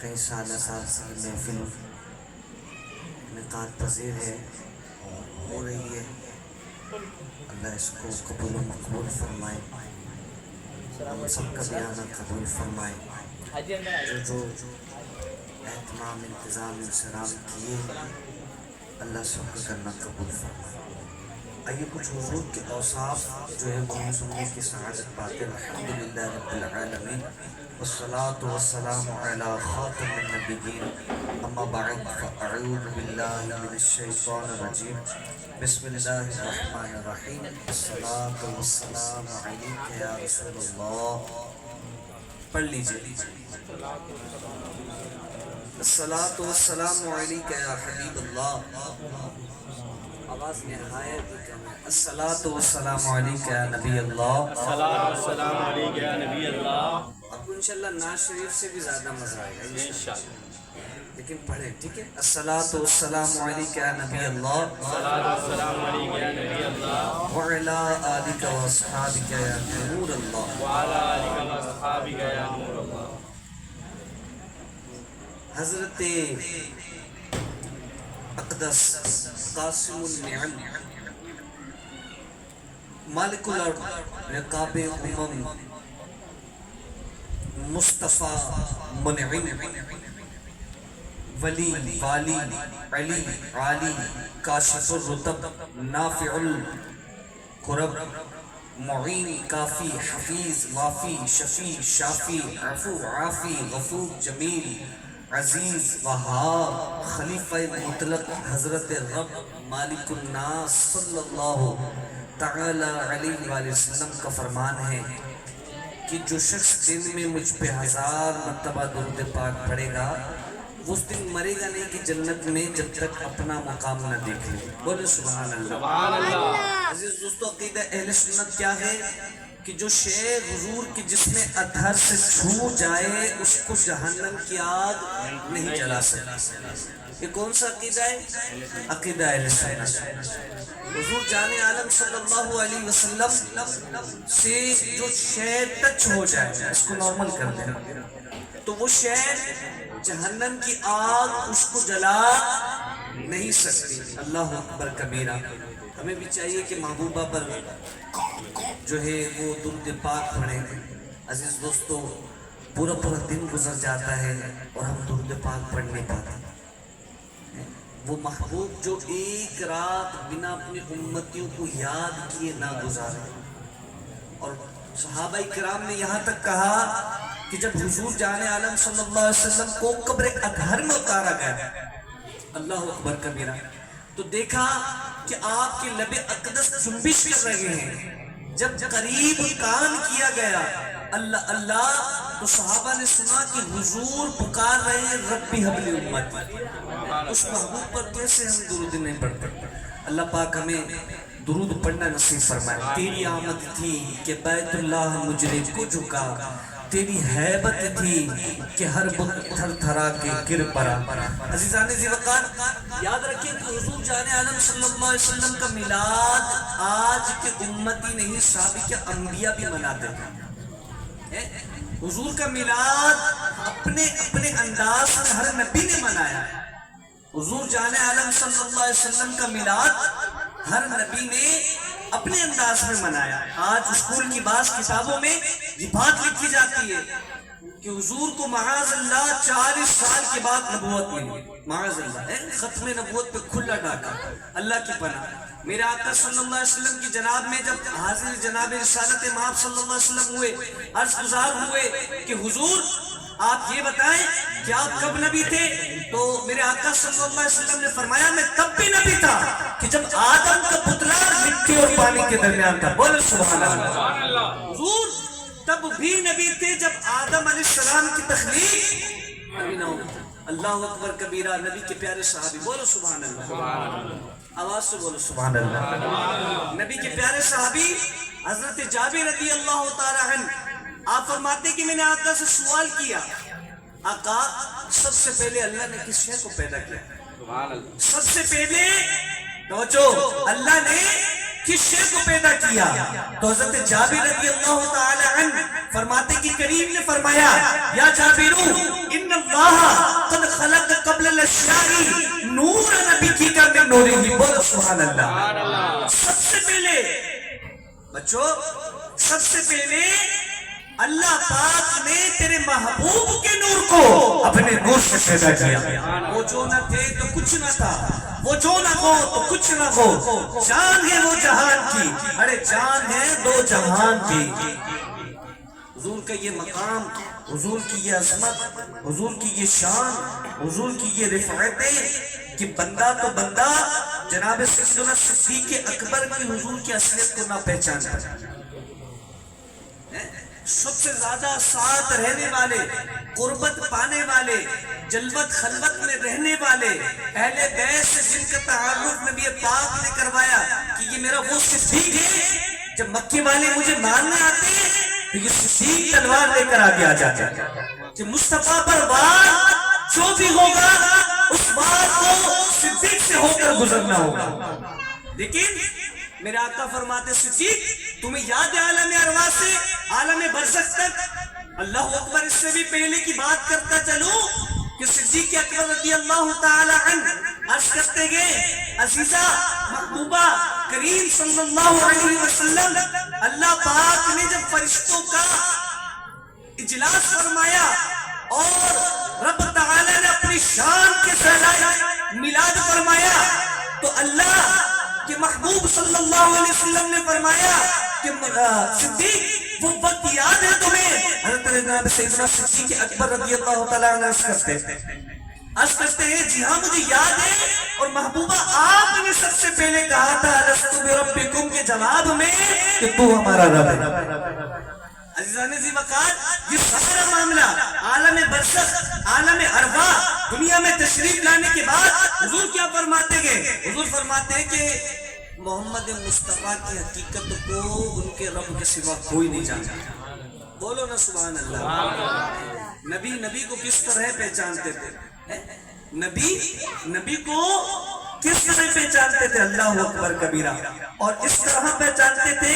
کئی سالہ سے محفل انعقاد پذیر ہے، ہو رہی ہے۔ اللہ اس کو قبول و مقبول فرمائے، ہم سب کا بھی آنا قبول فرمائے۔ جو اہتمام انتظام انصرام کیے، اللہ سب کا کرنا قبول فرمائے۔ آئیے کچھ حضور کے اوصاف جو ہے وہ سننے کی سعادت پاتے۔ الحمدللہ رب العالمین والصلاة والسلام علی خاتم النبیین، اما بعد فاعوذ باللہ من الشیطان الرجیم، بسم اللہ الرحمن الرحیم، الصلاة والسلام علیک یا رسول اللہ۔ پڑھ لیجئے، الصلاة والسلام علیک یا حبیب اللہ۔ آواز نہایت ہی کم ہے۔ الصلاة والسلام علیک یا نبی اللہ، الصلاة والسلام علیک یا نبی اللہ۔ آپ کو انشاءاللہ نعت شریف سے بھی زیادہ مزہ آئے گا انشاءاللہ، لیکن پڑھیں ٹھیک ہے۔ الصلاة والسلام علیک یا نبی اللہ، الصلاة والسلام علیک یا نبی اللہ، وعلی آلک و اصحابک یا نور اللہ۔ وعلی آلک و اصحابک یا نور اللہ۔ حضرت اقدس قاسم النعم مالک الارض رقاب امم مصطفیٰ منعم ولی والی علی عالی کاشف الرتب نافع القرب معین کافی حفیظ وافی شفیع شافی عفو عافی غفور جمیل عزیز وہاب خلیفہ مطلق حضرت رب مالک الناس صلی اللہ تعالی علیہ وآلہ وسلم کا فرمان ہے کہ جو شخص دن میں مجھ پہ 1000 مرتبہ درود پاک پڑھے گا، وہ اس دن مرے گا نہیں کہ جنت میں جب تک اپنا مقام نہ دیکھ لے۔ بولے سبحان اللہ۔ سبحان اللہ۔ عزیز دوستو، عقیدہ اہل سنت کیا ہے کہ جو شے حضور کے جسم اطہر سے چھو جائے اس کو جہنم کی آگ نہیں جلا سکتی۔ یہ کون سا عقیدہ ہے؟ عقیدہ اہل سنت۔ حضور جان عالم صلی اللہ علیہ وسلم سے جو شے ٹچ ہو جائے، اس کو نارمل کر دیں تو وہ شے جہنم کی آگ اس کو جلا نہیں سکتی۔ اللہ اکبر کبیرہ۔ ہمیں بھی چاہیے کہ محبوبہ پر جو ہے وہ درود پاک پڑھیں۔ عزیز دوستو، پورا دن گزر جاتا ہے اور ہم درود پاک پڑھ نہیں پاتے۔ وہ محبوب جو ایک رات بنا اپنے امتیوں کو یاد کیے نہ گزارے۔ اور صحابہ کرام نے یہاں تک کہا کہ جب حضور جان عالم صلی اللہ علیہ وسلم کو قبر اطہر میں اتارا گیا، اللہ اکبر کبیرہ، تو دیکھا کہ آپ کے لب اقدس جنبش کر رہے ہیں۔ جب قریب کان کیا گیا اللہ اللہ، تو صحابہ نے سنا کہ حضور پکار رہے ہیں ربی حبلی امتی۔ اس محبوب پر کیسے ہم درود نہیں پڑھتے؟ اللہ پاک ہمیں درود پڑھنا نصیب فرمائے۔ تیری آمد تھی کہ بیت اللہ مجرے کو جھکا، تیری حیبت تھی کہ ہر بت تھر تھرا کے گر پڑا۔ عزیزان ذی وقار، یاد رکھیں کہ حضور جان عالم صلی اللہ علیہ وسلم کا میلاد آج کے امتی نہیں، سابق انبیاء بھی مناتے ہیں۔ حضور کا میلاد اپنے انداز میں ہر نبی نے منایا ہے۔ حضور جان عالم صلی اللہ علیہ وسلم کا میلاد ہر نبی نے اپنے انداز میں منایا۔ آج اسکول کی بعض کتابوں میں یہ بات لکھی جاتی ہے کہ حضور کو معاذ اللہ 40 سال کے بعد نبوت ملی۔ معاذ اللہ، ختم نبوت پہ کھلا ڈاکا، اللہ کی پناہ۔ میرے آقا صلی اللہ علیہ وسلم کی جناب میں جب حاضر جناب رسالت مآب صلی اللہ علیہ وسلم ہوئے، عرض گزار ہوئے کہ حضور آپ یہ بتائیں کہ آپ کب نبی تھے؟ تو میرے آقا صلی اللہ علیہ وسلم نے فرمایا میں تب بھی نبی تھا کہ جب آدم کا پتلا مٹی اور پانی کے درمیان تھا۔ بولے سبحان اللہ۔ حضور تب بھی نبی تھے جب آدم علیہ السلام کی تخلیق نبی نہ ہوئی۔ اللہ اکبر کبیرہ۔ نبی کے پیارے صحابی، بولو سبحان اللہ، آواز سے بولو سبحان اللہ۔ نبی کے پیارے صحابی حضرت جابر رضی اللہ تعالی عنہ، آپ فرماتے کہ میں نے آقا سے سوال کیا، آقا سب سے پہلے اللہ نے کس شے کو پیدا کیا؟ سب سے پہلے توجہ، اللہ نے کس شے کو پیدا کیا؟ تو حضرت جابر رضی اللہ تعالی عنہ فرماتے کہ کریم نے فرمایا یا جابر ان اللہ قد خلق قبل الاشیاء نور نبی کا من نورہ، بولو سبحان اللہ۔ سب سے پہلے بچو، سب سے پہلے اللہ پاک نے تیرے محبوب کے نور کو اپنے نور سے پیدا کیا۔ وہ جو نہ تھے تو کچھ نہ تھا، وہ جو نہ ہو تو کچھ نہ ہو، جان ہے وہ جہان کی، ارے جان ہے دو جہان کی۔ حضور کا یہ مقام، حضور کی یہ عظمت، حضور کی یہ شان، حضور کی یہ رفعتیں کہ بندہ تو بندہ جناب سیدنا صدیق اکبر کی حضور کی اصلیت کو نہ پہچانتا۔ سب سے زیادہ ساتھ رہنے والے، قربت پانے والے، جلوت خلوت میں رہنے والے اہل بیت سے جن کا تعارف نبی پاک نے کروایا کہ یہ میرا وہ صدیق ہے، جب مکے والے مجھے مارنے آتے تو یہ صدیق تلوار لے کر آگے آ جاتے کہ مصطفیٰ پر وار جو بھی ہوگا اس وار کو صدیق سے ہو کر گزرنا ہوگا۔ لیکن میرے آقا فرماتے صدیق تمہیں یاد ہے عالم ارواح سے عالم برزخ تک، اللہ اکبر، اس سے بھی پہلے کی بات کرتا چلوں کہ صدیق اکبر رضی اللہ تعالی عنہ عرض کرتے گئے عزیزہ محبوبہ کریم صلی اللہ علیہ وسلم، اللہ پاک نے جب فرشتوں کا اجلاس فرمایا اور رب تعالی نے اپنی شان کے ساتھ میلاد فرمایا تو اللہ کہ محبوب صلی اللہ علیہ وسلم نے فرمایا کہ صدیق وہ وقت یاد ہے تمہیں؟ حضرت جناب سیدنا صدیق اکبر رضی اللہ تعالیٰ عنہ عرض کرتے ہیں جی ہاں مجھے یاد ہے، اور محبوبہ آپ نے سب سے پہلے کہا تھا الستو بربکم کے جواب میں کہ تو ہمارا رب ہے۔ عزیزان ذی وقار، یہ سارا معاملہ عالم برزخ، عالم ارواح، دنیا میں تشریف لانے کے بعد حضور کیا فرماتے گئے؟ حضور فرماتے ہیں کہ محمد مصطفیٰ کی حقیقت کو ان کے رب کے سوا کوئی نہیں جانتا۔ بولو نا سبحان اللہ۔ نبی کو کس طرح پہچانتے تھے؟ نبی کو کس طرح پہچانتے تھے؟ اللہ اکبر کبیرہ۔ اور اس طرح پہچانتے تھے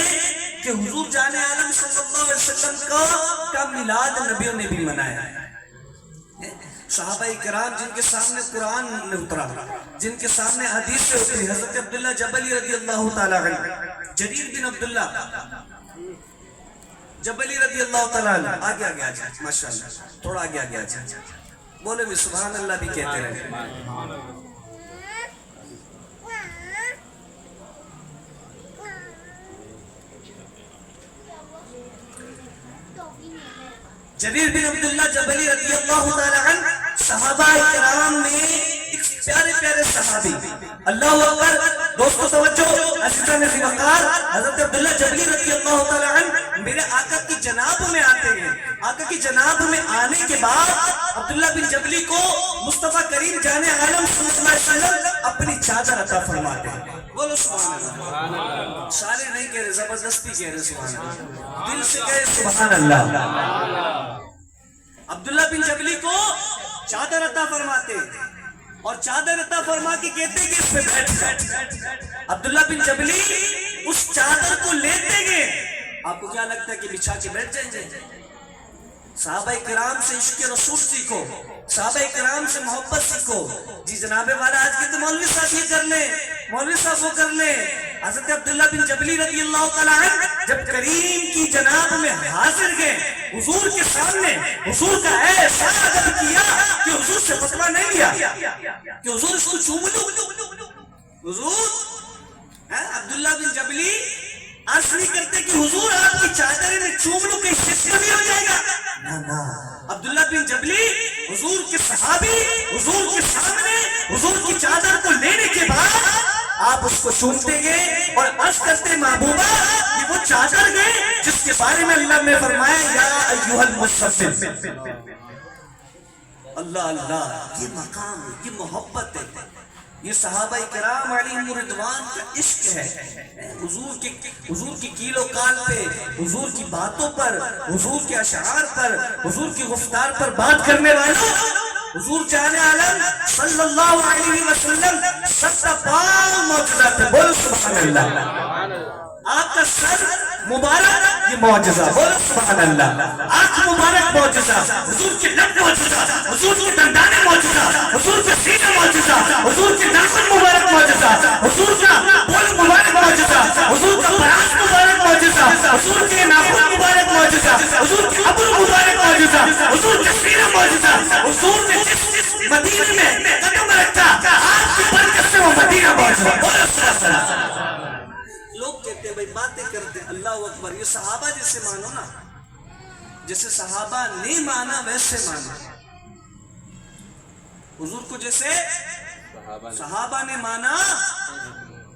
کہ حضور جان عالم صلی اللہ علیہ وسلم کا میلاد نبیوں نے بھی منایا ہے۔ صحابہ کرام جن کے سامنے قرآن نے اترا، جن کے سامنے حدیث سے اتری، حضرت عبداللہ جبلی رضی اللہ تعالیٰ عنہ، جریر بن عبداللہ جبلی رضی اللہ تعالیٰ عنہ، آگے آ جائے ماشاءاللہ، تھوڑا آگے آ جائے، بولے بھی سبحان اللہ بھی کہتے رہے۔ جریر بن عبداللہ جبلی رضی اللہ تعالیٰ عنہ صحابہ کرام میں ایک پیارے پیارے صحابی، اللہ اکبر، دوستو توجہ، عزیزان ذی وقار، حضرت عبداللہ جبلی رضی اللہ تعالیٰ عنہ میرے آقا کی جناب میں آتے ہیں۔ آقا کی جناب میں آنے کے بعد عبداللہ بن جبلی کو مصطفیٰ کریم جان عالم صلی اللہ علیہ وسلم اپنی چادر عطا فرماتے ہیں۔ بولو سبحان اللہ۔ سارے نہیں کہہ رہے، زبردستی کہہ رہے سبحان اللہ، دل سے کہے سبحان اللہ۔ عبداللہ بن جبلی کو چادر عطا فرماتے اور چادر عطا فرما کے کہتے کہ اس پہ بیٹھ جائے۔ عبداللہ بن جبلی اس چادر کو لیتے گئے، آپ کو کیا لگتا ہے کہ بچھا کے بیٹھ جائیں؟ صحابہ کرام سے عشق رسول سیکھو، صحابہ کرام سے محبت سیکھو۔ جی جناب والا آج کے تو مولوی صاحب یہ کر لیں، مولوی صاحب وہ کر لیں۔ حضرت عبداللہ بن جبلی رضی اللہ تعالیٰ عنہ جب کریم کی جناب میں حاضر گئے، حضور کے سامنے حضور کا ایسا ادب کیا کہ حضور سے فتویٰ نہیں لیا کہ حضور اس کو چوم لو۔ حضور عبداللہ بن جبلی عرض نہیں کرتے کہ حضور آپ کی چادر میں چوم لو کہ شرک نہیں ہو جائے گا۔ عبداللہ بن جبلی حضور کے صحابی، حضور کے سامنے حضور کی چادر کو لینے کے بعد آپ اس کو چومتے گئے اور عرض کرتے محبوبہ کہ وہ چادر گئے جس کے بارے میں اللہ نے فرمایا یا ایھا المزمل۔ اللہ اللہ، یہ مقام، یہ محبت ہے، یہ صحابہ کرام علیہم رضوان کا عشق ہے۔ حضور کی کیل و کال پہ، حضور کی باتوں پر، حضور کے اشعار پر، حضور کی گفتار پر بات کرنے والوں، حضور جان عالم صلی اللہ علیہ وسلم 70 معجزات ہیں۔ بولو سبحان اللہ۔ آپ کا سر مبارک یہ معجزہ، بولو سبحان اللہ، آنکھ مبارک معجزہ، حضور کے لب معجزہ، حضور کے دندان معجزہ، حضور کے سینہ معجزہ، حضور کے ناخن مبارک معجزہ، حضور کا بول مبارک معجزہ، حضور کا براس مبارک معجزہ، حضور کے ناخن مبارک معجزہ، حضور کے ابرو مبارک معجزہ، حضور کے سینہ معجزہ، حضور نے جس مدینے میں قدم رکھا آپ کی برکت سے وہ مدینہ معجزہ، بولو سبحان اللہ۔ لوگ کہتے ہیں بھائی باتیں کرتے ہیں، اللہ اکبر، یہ صحابہ جیسے مانو نا، جیسے صحابہ نے مانا ویسے مانا، حضور کو جیسے صحابہ نے مانا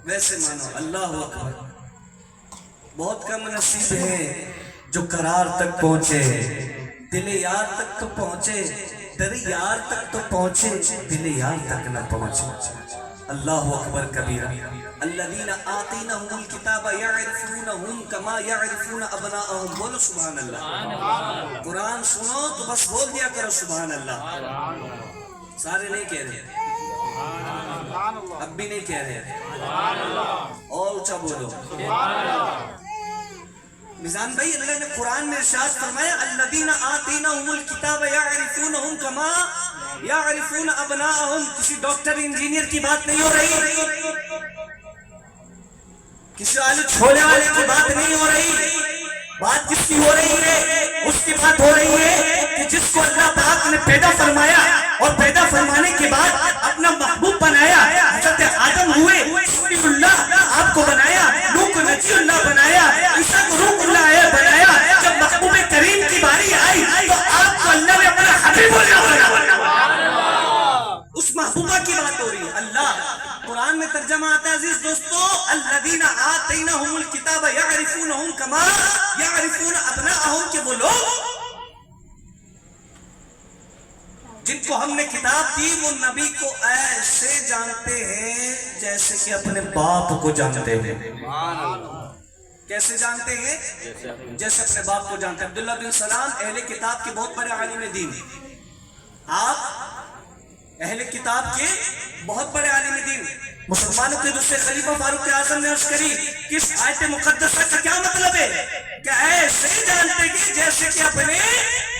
ویسے مانو، اللہ اکبر۔ بہت کم نصیب ہے جو قرار تک پہنچے، دل یار تک تو پہنچے، در یار تک تو پہنچے، دل یار تک نہ پہنچے، اللہ اکبر کبیرہ۔ الذین آتینہم الکتاب یعرفونہم کما یعرفون ابناءہم، بولو سبحان اللہ۔ قرآن سنو تو بس بول دیا کرو سبحان اللہ، سارے نہیں کہہ رہے، اب بھی نہیں کہہ رہے، اور اونچا بولو میزان بھائی۔ اللہ نے قرآن میں ارشاد فرمایا الذین آتینہم الکتاب یعرفونہم کما یعرفون ابناءہم، کسی ڈاکٹر انجینئر کی بات نہیں ہو رہی، کسی آلو چھوڑے والے کی بات نہیں ہو رہی، بات جس کی ہو رہی ہے اس کی بات ہو رہی ہے کہ جس کو اللہ پاک نے پیدا فرمایا اور پیدا فرمانے کے بعد اپنا محبوب بنایا، حضرت آدم ہوئے سبحان اللہ آپ کو بنایا، نوح کو نجی اللہ بنایا، عیسیٰ کو روح اللہ بنایا، جب محبوب کریم کی باری آئی تو آپ کو اللہ نے اپنا حبیب اللہ بنایا، اس محبوبہ کی بات ہو رہی ہے۔ اللہ قرآن میں ترجمہ آتا ہے عزیز دوستو، الذین آتینہم الکتاب یعرفونہم کما یعرفون ابناءہم، کہ وہ لوگ جن کو ہم نے کتاب دی وہ نبی کو ایسے جانتے ہیں جیسے کہ اپنے باپ کو جانتے ہیں۔ کیسے جانتے ہیں؟ جیسے اپنے باپ کو جانتے ہیں۔ عبداللہ بن سلام اہل کتاب کے بہت بڑے عالم دین، آپ اہل کتاب کے بہت بڑے عالم دین، مسلمانوں کے دوسرے خلیفہ فاروق اعظم نے عرض کری کہ اس آیت مقدسہ کا کیا مطلب ہے کہ ایسے جانتے گے جیسے کہ اپنے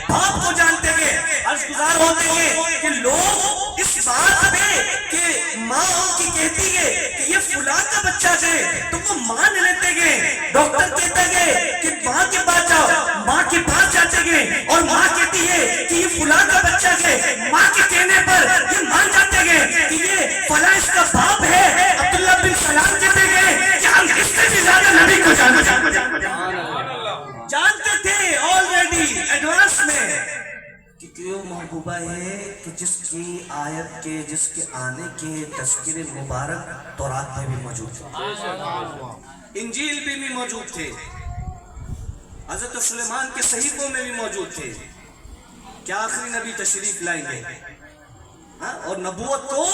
باپ کو جانتے گے۔ عرض گزار ہوتے ہیں کہ لوگ اس بات پہ کہ ماں ان کی کہتی ہے کہ یہ فلاں کا بچہ ہے تو وہ مان لیتے گے، ڈاکٹر کہتا ہے کہ ماں کے پاس جاؤ، ماں کے پاس جاتے گے، اور ماں کہتی ہے کہ یہ فلاں کا بچہ ہے، ماں کے کہنے پر یہ مان جاتے گے کہ یہ فلاں اس کا باپ ہے۔ عبداللہ بن سلام کہتے گئے کہ ہم اس سے بھی زیادہ نبی کو جانتے تھے آلریڈی ایڈوانس میں، کیونکہ وہ محبوبہ ہے کہ جس کی آیت کے، جس کے آنے کے تذکر مبارک تورات میں بھی موجود تھے، انجیل میں بھی موجود تھے، حضرت سلیمان کے صحیفوں میں بھی موجود تھے، کیا آخری نبی تشریف لائیں گے اور نبوت کو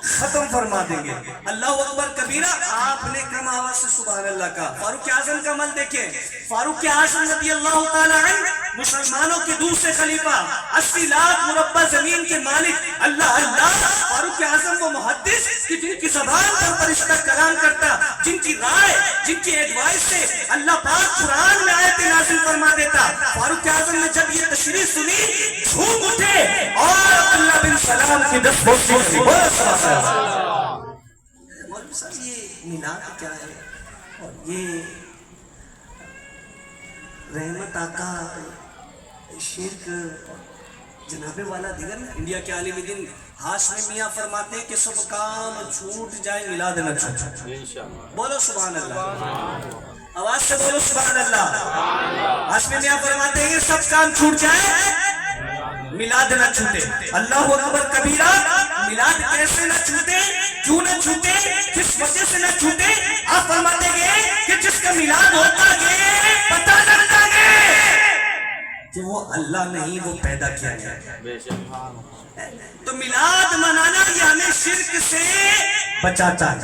ختم فرما دیں گے۔ اللہ اکبر کبیرہ۔ آپ نے کم آواز سے سبحان اللہ کا۔ فاروق اعظم کا عمل دیکھیں، فاروق اعظم رضی اللہ تعالیٰ عنہ مسلمانوں کے دوسرے خلیفہ، 80 لاکھ مربع زمین کے مالک، اللہ اللہ۔ فاروق اعظم وہ محدث کہ جن کی زبان پر فرشتہ کلام کرتا، جن کی رائے، جن کی ایڈوائس سے اللہ پاک قرآن میں آیت نازل فرما دیتا۔ فاروق اعظم نے جب یہ تشریح سنی جھوم اٹھے اور عبداللہ بن سلام کی دست بوسی مولوی صاحب یہ میلاد کیا ہے، اور یہ رحمت آقا شرک جناب والا دیگر۔ انڈیا کے عالم دین ہاشمی میاں فرماتے ہیں کہ سب کام چھوٹ جائے میلاد نہ چھوٹے، بولو سبحان اللہ، آواز سے بولو سبحان اللہ۔ ہاشمی میاں فرماتے ہیں کہ سب کام چھوٹ جائے میلاد نہ چھوٹے۔ اللہ اکبر کبیرہ۔ میلاد کیسے نہ چھوٹے، کیوں نہ چھوٹے، کس وجہ سے نہ چھوٹے؟ آپ فرماتے گئے کہ جس کا میلاد ہوتا گئے پتہ لگتا گئے کہ وہ اللہ نہیں، وہ پیدا کیا گیا۔ تو میلاد منانا یہ ہمیں شرک سے بچاتا ہے،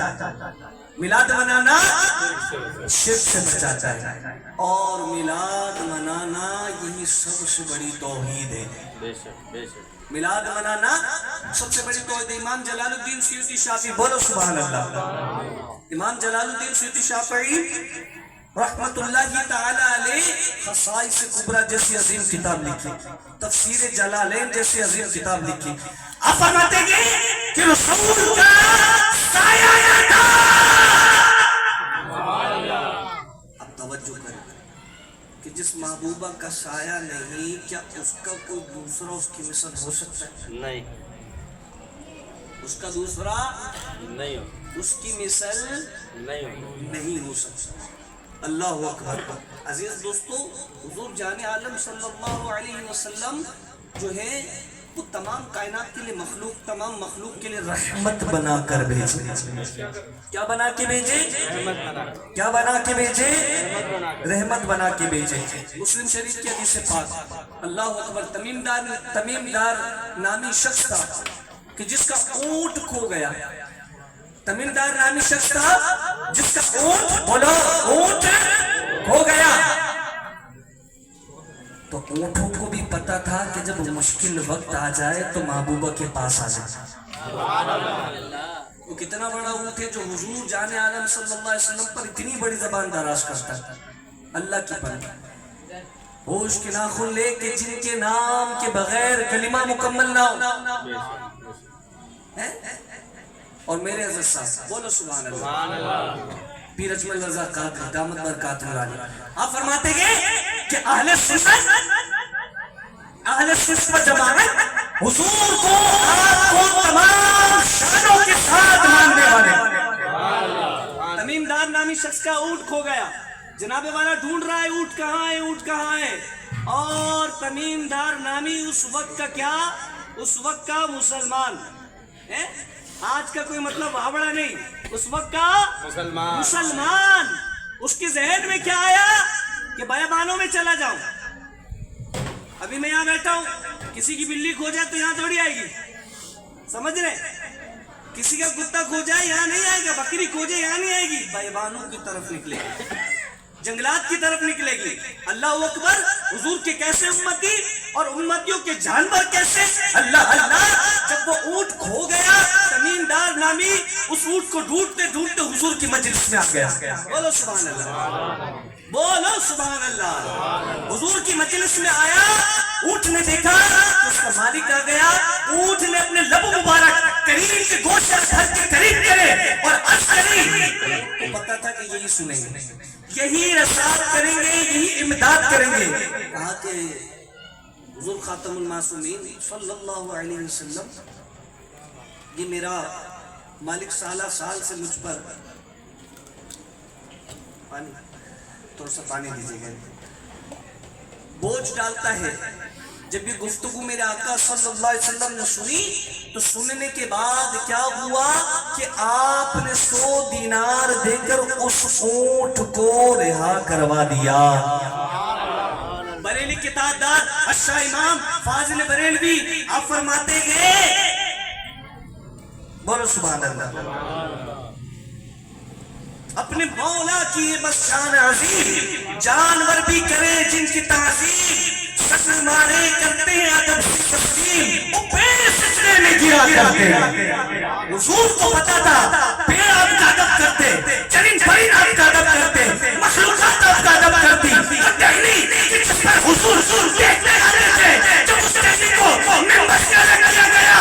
میلاد منانا شرک سے بچاتا ہے، اور میلاد منانا یہی سب سے بڑی توحید ہے۔ میلاد منانا سب سے بڑی توحید۔ امام جلال الدین سیوطی شافعی، بولو سبحان اللہ۔ امام جلال الدین سیوطی شافعی رحمت اللہ تعالی علیہ خصائص کبریٰ جیسی عظیم کتاب لکھی، تفسیر جلالین جیسی عظیم کتاب لکھی. آپ فرماتے ہیں کہ رسول کا سایہ نہ تھا. اب توجہ کریں کہ جس محبوبہ کا سایہ نہیں، کیا اس کا کوئی دوسرا اس کی مثل ہو سکتا ہے؟ نہیں اس کا دوسرا نہیں ہو اس کی مثل نہیں ہو سکتا. اللہ اکبر. عزیز دوستو، حضور جان عالم صلی اللہ علیہ وسلم جو ہے وہ تمام کائنات کے لیے تمام مخلوق کے لیے رحمت بنا کر بھیجے. کیا بنا کے بھیجے؟ کیا بنا کے بھیجے؟ رحمت بنا کے بھیجے. مسلم شریف کی حدیث پاک. اللہ اکبر. تمیم دار نامی شخص تھا کہ جس کا اونٹ کھو گیا. تمیم دار نامی شخص تھا جس کا اونٹ کھو گیا. تو اونٹوں کو بھی پتا تھا کہ جب مشکل وقت آ جائے تو محبوبہ کے پاس آ جائے. وہ کتنا بڑا اونٹ ہے جو حضور جان عالم صلی اللہ علیہ وسلم پر اتنی بڑی زبان دراز کرتا ہے. اللہ کی پناہ. ہوش کے ناخن لے کے جن کے نام کے بغیر کلمہ مکمل نہ ہو. اور میرے عزیز صاحب بولو سبحان اللہ. پیر اجمل رضا قادری دامت برکات عالی آپ فرماتے ہیں کہ اہل سنت و جماعت حضور کو آپ کو تمام شانوں کے ساتھ ماننے والے. تمیم دار نامی شخص کا اونٹ کھو گیا. جناب والا ڈھونڈ رہا ہے اونٹ کہاں ہے، اونٹ کہاں ہے. اور تمیم دار نامی اس وقت کا کیا، اس وقت کا مسلمان ہے. آج کا کوئی مطلب آوڑا نہیں، اس وقت کا مسلمان. اس کے ذہن میں کیا آیا کہ بیابانوں میں چلا جاؤں. ابھی میں یہاں بیٹھا ہوں، کسی کی بلی کھو جائے تو یہاں تھوڑی آئے گی. سمجھ رہے؟ کسی کا کتا کھو جائے یہاں نہیں آئے گا، بکری کھو جائے یہاں نہیں آئے گی. بیابانوں کی طرف نکلے گی، جنگلات کی طرف نکلے گی. اللہ اکبر. حضور کے کیسے امتی اور امتیوں کے جانور کیسے. اللہ اللہ. جب وہ اونٹ کھو گیا، تمیم دار نامی اس اونٹ کو ڈھونڈتے ڈھونڈتے حضور کی مجلس میں آ گیا. بولو سبحان اللہ، بولو سبحان اللہ. حضور کی مجلس میں آیا. اونٹ نے دیکھا کہ اس کا مالک آ گیا. اونٹ نے اپنے لب مبارک کریم کے گوشت دھر کے قریب کرے اور عرض کری. پتا تھا کہ یہی سنیں گے، یہی رسالت کریں گے، یہی امداد کریں گے. کہا کہ حضور خاتم المعصومین صلی اللہ علیہ وسلم، یہ میرا مالک سالہ سال سے مجھ پر پانی، تھوڑا سا پانی دیجیے گا، بوجھ ڈالتا ہے. جب یہ گفتگو میرے آقا صلی اللہ علیہ وسلم نے سنی تو سننے کے بعد کیا ہوا کہ آپ نے 100 دینار دے کر اس اونٹ کو رہا کروا دیا. بریلی کے تاجدار اشرا امام فاضل بریلوی آپ فرماتے ہیں، بولو سبحان اللہ. اپنے مولا کی بس شان عظیم، جانور بھی کرے جن کی تعظیم، سچ مارے کرتے ہیں ادب سے تسلیم، وہ پیڑ سجدے میں گرا کرتے ہیں. حضور کو پتا تھا پیڑ آپ کا ادب کرتے، چرند پرند آپ کا ادب کرتے، مخلوقات آپ کا ادب کرتی. دہلی کہ جس پر حضور دیکھنے آتے تھے، جب اس دہلی کو ممبر سے الگ کیا گیا،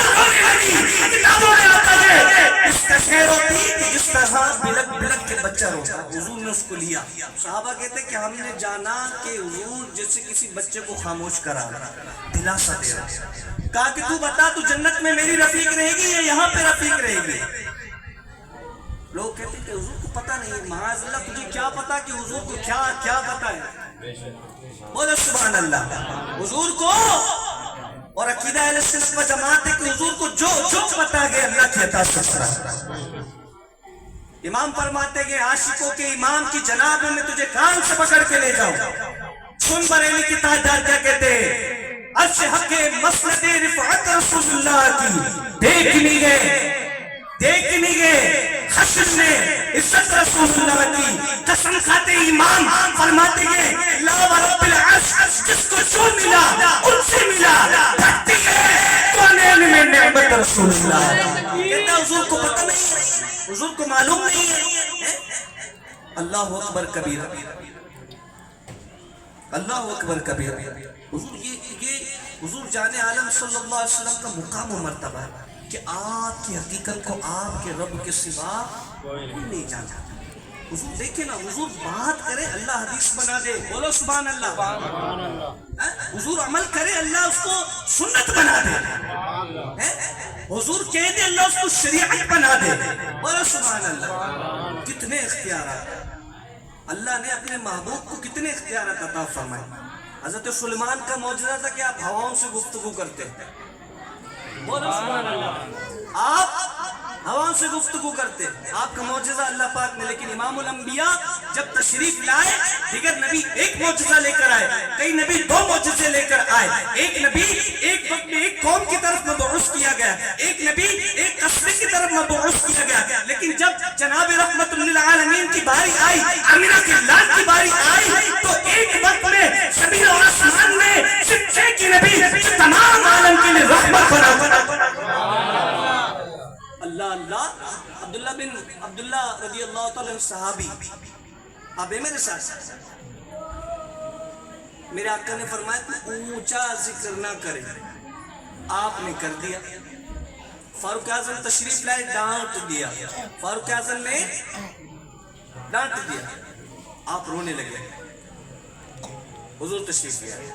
رونے لگی، کتابوں میں آتا ہے اس تصویر ہوتی کہ جس طرح بلک بلک کے بچہ روتا. حضور نے اس کو لیا. صحابہ کہتے کہ ہم نے جانا کہ حضور جیسے کسی بچے کو خاموش کرا، دلاسا دے رہا. کہا کہ تو بتا تو جنت میں میری رفیق رہے گی یا یہاں پہ رفیق رہے گی. لوگ کہتے کہ حضور کو پتا نہیں. معاذ اللہ، تجھے کیا پتا کہ حضور کو کیا پتا ہے. بولو سبحان اللہ. حضور کو اور عقیدہ اہل سنت و جماعت ہے کہ حضور کو جو پتا ہے اللہ کی عطا سے. امام فرماتے ہیں عاشقوں کے امام کی جناب میں تجھے کان سے پکڑ کے لے جاؤں. سن بریلی کی تاجدار کیا کہتے ہیں، عرش حق مسند رفعت رسول اللہ کی دیکھ نہیں گئے حشر میں عزت رسول اللہ کی. قسم کھاتے امام فرماتے ہیں لا ورب العرش، جس کو جو ملا ان سے ملا، بھٹتی ہے کونین میں نعمت رسول اللہ. کہتا حضور کو پتہ نہیں، حضور کو معلوم نہیں ہے. اللہ اکبر کبیرہ، اللہ اکبر کبیرہ۔ حضور یہ حضور جان عالم صلی اللہ علیہ وسلم کا مقام و مرتبہ ہے کہ آپ کی حقیقت کو آپ کے رب کے سوا کوئی نہیں جانتا۔ حضور دیکھیں نا، حضور بات کرے اللہ حدیث بنا دے، بولو سبحان اللہ۔ حضور عمل کرے اللہ اس کو سنت بنا دے، حضور کہہ دے اللہ اس کو شریعت بنا دے، بولو سبحان اللہ۔ کتنے اختیارات اللہ نے اپنے محبوب کو کتنے اختیارات عطا فرمائے۔ حضرت سلیمان کا معجزہ تھا کہ آپ ہواؤں سے گفتگو کرتے ہیں، بولو سبحان اللہ۔ آپ ہواؤں سے گفتگو کرتے، آپ کا معجزہ اللہ پاک نے۔ لیکن امام الانبیاء جب تشریف لائے، دیگر نبی ایک معجزہ لے کر آئے، کئی نبی دو معجزے لے کر آئے۔ ایک نبی ایک وقت میں ایک قوم کی طرف مبعوث کیا گیا، ایک نبی ایک قصبے کی طرف مبعوث کیا گیا۔ لیکن جب جناب رحمت للعالمین کی باری آئی، آمنہ کے لال کی باری آئی، تو ایک وقت میں زمین اور آسمان میں صرف ایک ہی نبی جو تمام عالم کے لیے رحمت بنا۔ اللہ اللہ۔ عبداللہ رضی اللہ تعالیٰ صحابی، آپ میرے ساتھ، میرے آقا نے فرمایا کہ اونچا ذکر نہ کرے، آپ نے کر دیا۔ فاروق اعظم تشریف لائے، ڈانٹ دیا، فاروق اعظم نے ڈانٹ دیا، آپ رونے لگے۔ حضور تشریف لائے،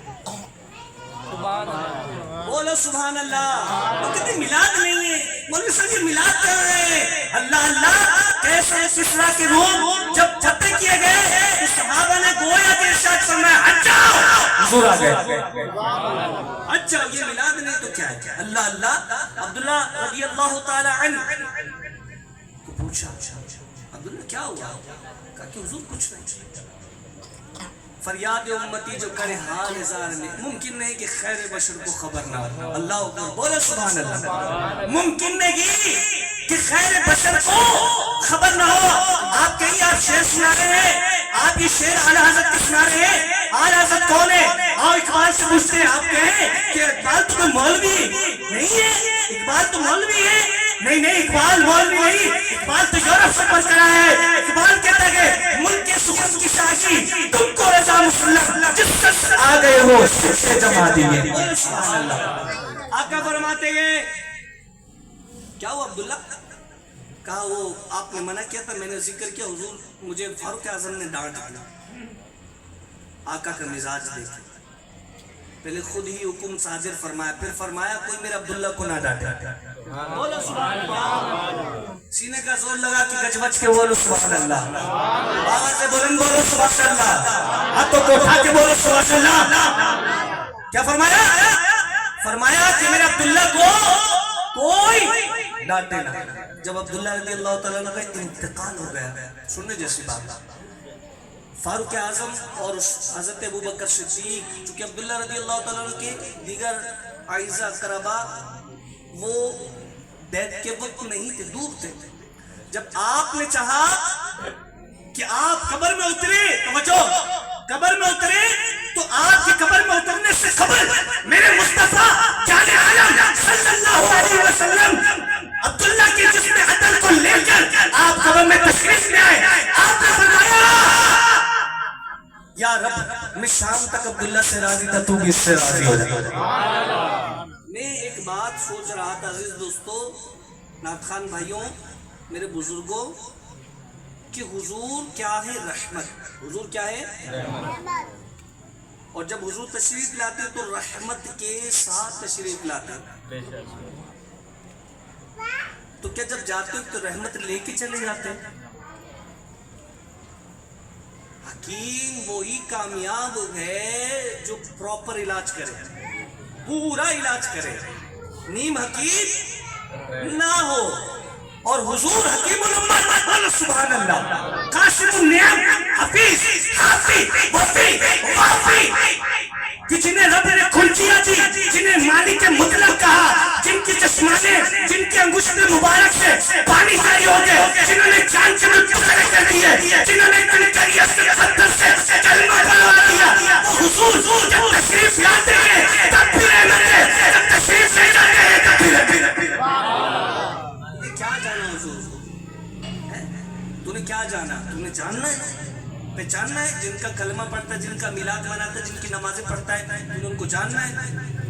بولو سبحان اللہ۔ وہ کہتے میلاد نہیں ہے، مولوی صاحب یہ میلاد کر رہے ہیں۔ اللہ اللہ، کیسے کسرا کے روم جب فتح کیے گئے تو صحابہ نے گویا کہ ارشاد فرمایا اچھا حضور آ گئے، اچھا یہ میلاد نہیں تو کیا ہے؟ اللہ اللہ۔ عبداللہ رضی اللہ تعالی عنہ کو پوچھا، عبداللہ کیا ہوا؟ کہا کہ حضور کچھ نہیں، فریاد امتی جو کرے حال ہزار میں، ممکن نہیں کہ خیر بشر کو خبر نہ ہو۔ اللہ اکبر، بولو سبحان اللہ۔ ممکن نہیں کہ خیر بشر کو خبر نہ ہو۔ آپ کہیں آپ شعر سنا رہے ہیں، آپ یہ شعر اعلیٰ حضرت کے سنا رہے ہیں، اعلیٰ حضرت کون ہے؟ اور اقبال سے پوچھتے ہیں، آپ کہیں کہ اقبال تو کوئی مولوی نہیں ہے، اقبال تو مولوی ہے۔ نہیں نہیں، اقبال مولوی نہیں، اقبال تو یورپ سے پڑھ کر آیا ہے۔ اقبال کہتا ہے ملک کے سخن کی ساشی تم کو رضا مسلم جس کس آ گئے ہو سے جما دیئے۔ سبحان اللہ۔ آقا فرماتے ہیں کیا ہوا عبداللہ؟ کہا وہ آپ نے منع کیا تھا، میں نے ذکر کیا، حضور مجھے فاروق اعظم نے ڈانٹ دیا۔ آقا کا مزاج دیکھیں، پہلے خود ہی حکم صادر فرمایا، پھر فرمایا کوئی میرے عبداللہ کو نہ ڈانٹے۔ بولو سبحان اللہ۔ سینے کا زور لگا کہ گج بچ کے بولو سبحان اللہ، آواز سے بلند بولو سبحان اللہ، ہاتھوں کو اٹھا کے بولو سبحان اللہ۔ کیا فرمایا؟ فرمایا کہ میرے عبداللہ کو کوئی ڈانٹے نہ۔ جب عبداللہ رضی اللہ تعالیٰ عنہ کا انتقال ہو گیا، سننے جیسی بات، فاروق اعظم اور حضرت ابوبکر صدیق، چونکہ عبداللہ رضی اللہ تعالیٰ عنہ کے دیگر اعزا اقربا وہ بیت کے وقت نہیں تھے، دور تھے۔ جب آپ نے چاہا کہ آپ قبر میں اترے، توجہ، قبر میں اترے، تو آپ کی قبر میں اترنے سے قبل میرے مصطفیٰ جان عالم صلی اللہ علیہ وسلم عبداللہ کے جسم عدل کو لے کر آپ قبر میں تشریف لے آئے۔ آپ نے فرمایا یا رب میں شام تک عبداللہ سے راضی تھا، تو بھی اس سے راضی ہو جائے۔ میں ایک بات سوچ رہا تھا عزیز دوستو، نعت خان بھائیوں، میرے بزرگوں، کہ حضور کیا ہے؟ رحمت۔ حضور کیا ہے؟ رحمت۔ اور جب حضور تشریف لاتے تو رحمت کے ساتھ تشریف لاتے، تو کیا جب جاتے تو رحمت لے کے چلے جاتے؟ حکیم وہی کامیاب ہے جو پراپر علاج کرے، پورا علاج کرے، نیم حکیم نہ ہو۔ اور حضور حکیم الامت، سبحان اللہ، قاسم النعم، حفیظ، حافظ، وفی، وافی، کہ جنہیں رب نے کھلچیاں دی، جنہیں مالک مطلق کہا، جن کی چشمانے، جن کے انگشت مبارک سے پانی جاری ہو گئے، جنہوں نے جان کے ملک ٹکڑے کر دیے، جنہوں نے کنکریت کے پتھر سے کلمہ بلوا دیا، وہ حضور جب تشریف لاتے ہیں تب بھی رحمت ہے، جب تشریف لے جاتے ہیں تب بھی رحمت ہے۔ کیا جانا حضور؟ تو نے کیا جانا, تمہیں جاننا ہے, پہچاننا ہے. جن کا کلمہ پڑھتا ہے, جن کا میلاد مناتا ہے, جن کی نمازیں پڑھتا ہے, تمہیں ان کو جاننا ہے.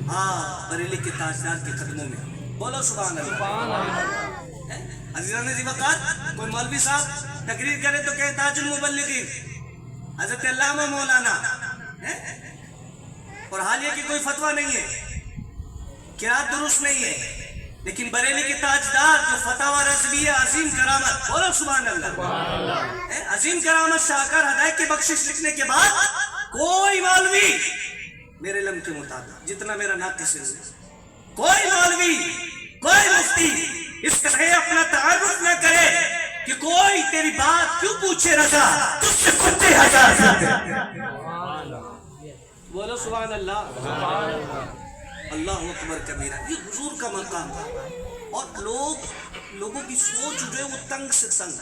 ہاں, بریلی کے تاجدار کے قدموں میں. بولو سبحان اللہ. عزیزان ذی وقار, کوئی مولوی صاحب تقریر کرے تو کہے تاج المبلغین حضرت علامہ مولانا, اور حال یہ کہ کوئی فتویٰ نہیں ہے, قرات درست نہیں ہے, لیکن بریلی کے تاجدار جو فتاوی رضویہ عظیم کرامت, بولو سبحان اللہ, عظیم کرامت شاہکار ہدایت کی بخشش لکھنے کے بعد کوئی مولوی میرے علم کے مطابق جتنا میرا ناقص ہے, کوئی مولوی کوئی مفتی اس طرح اپنا تعارف نہ کرے کہ کوئی تیری بات کیوں پوچھے رضا, تجھ سے کتے ہزار. بولو سبحان اللہ. اللہ اکبر کبیرہ. یہ حضور کا مقام ہے. اور لوگوں کی سوچ جو ہے وہ تنگ سے تنگ,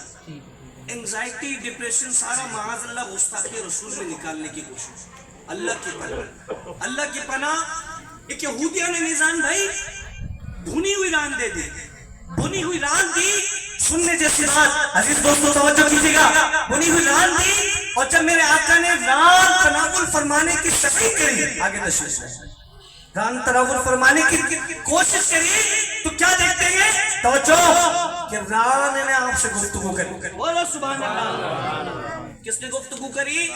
انگزائٹی, ڈپریشن, سارا معاذ اللہ گستاخی رسول میں نکالنے کی کوشش. اللہ کی پناہ, اللہ کی پناہ. ایک یہودیہ نے میزان بھائی بھنی ہوئی ران دے دی, بھنی ہوئی ران دی. سننے جیسی بات عزیز دوستو توجہ کیجیے گا, بھنی ہوئی ران دی, اور جب میرے آقا نے ران تناول فرمانے کی تشریح کری, آگے ران تناول فرمانے کی کوشش کری, تو کیا دیکھتے ہیں, توجہ, کہ ران نے آپ سے گفتگو کری. بولو سبحان اللہ. کس نے گفتگو کری؟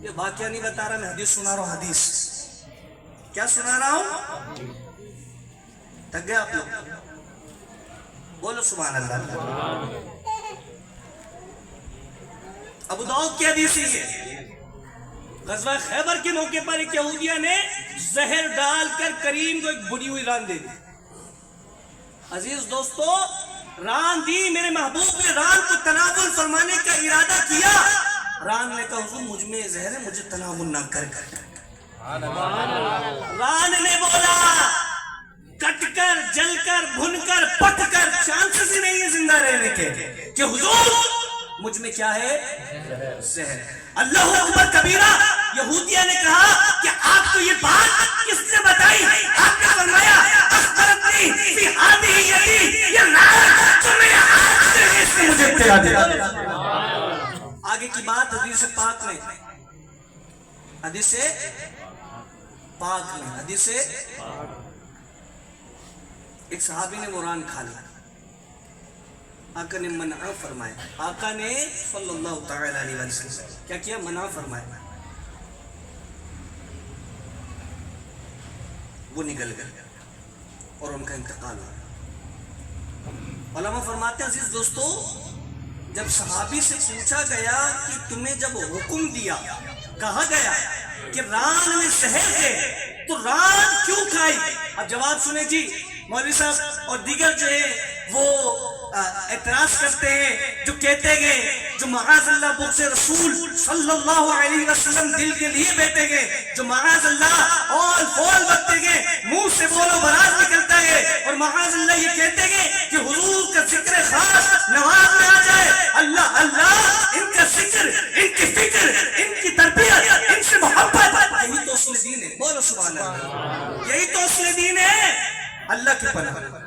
یہ واقعہ نہیں بتا رہا میں, حدیث سنا رہا ہوں. حدیث کیا سنا رہا ہوں؟ تھک گئے آپ لوگ؟ بولو سبحان اللہ. ابو داؤد کی حدیث ہے, غزوہ خیبر کے موقع پر ایک یہودیہ نے زہر ڈال کر کریم کو ایک بھنی ہوئی ران دے دی. عزیز دوستو, ران دی, میرے محبوب نے ران کو تناول فرمانے کا ارادہ کیا. ران نے کہا حضور مجھ میں زہر ہے, مجھے تناول نہ کر. ران نے بولا کٹ کر, جل کر, بھن کر, پٹ کر, چانسز ہی نہیں ہے زندہ رہنے کے, کہ حضور مجھ میں کیا ہے, زہر. اللہ اکبر کبیرہ. یہودیہ نے کہا کہ آپ کو یہ بات کس نے بتائی؟ آپ نے فرمایا اخبرتنی فی ہذہ یدی, یہ ران جو میرے ہاتھ میں ہے اس نے مجھے اطلاع دیا. آگے کی بات حدیث پاک میں, حدیث پاک میں, حدیث ایک صحابی نے وہ ران کھا لیا, آقا نے منع فرمایا. آقا نے صلی اللہ تعالی علیہ وسلم کیا کیا؟ منع فرمایا. وہ نگل گئے اور ان کا انتقال ہوا. علماء فرماتے ہیں عزیز دوستو, جب صحابی سے پوچھا گیا کہ تمہیں جب حکم دیا, کہا گیا کہ ران میں زہر ہے, تو ران کیوں کھائی؟ اب جواب سنیں جی. مولوی صاحب اور دیگر جو ہے وہ اعتراض کرتے ہیں, جو کہتے گئے, جو معاذ اللہ بغض رسول صلی اللہ علیہ وسلم دل کے لیے بیٹھے گئے, جو معاذ اللہ اول فول بکتے گئے, منہ سے بولو براز نکلتا ہے, اور معاذ اللہ یہ کہتے گئے کہ حضور کا ذکر خاص نماز میں آ جائے. اللہ اللہ, ان کا ذکر, ان کی فکر, ان کی تربیت, ان سے محبت, یہی تو اصل دین ہے. بولو سبحان اللہ. یہی تو اصل دین ہے. اللہ کی پناہ.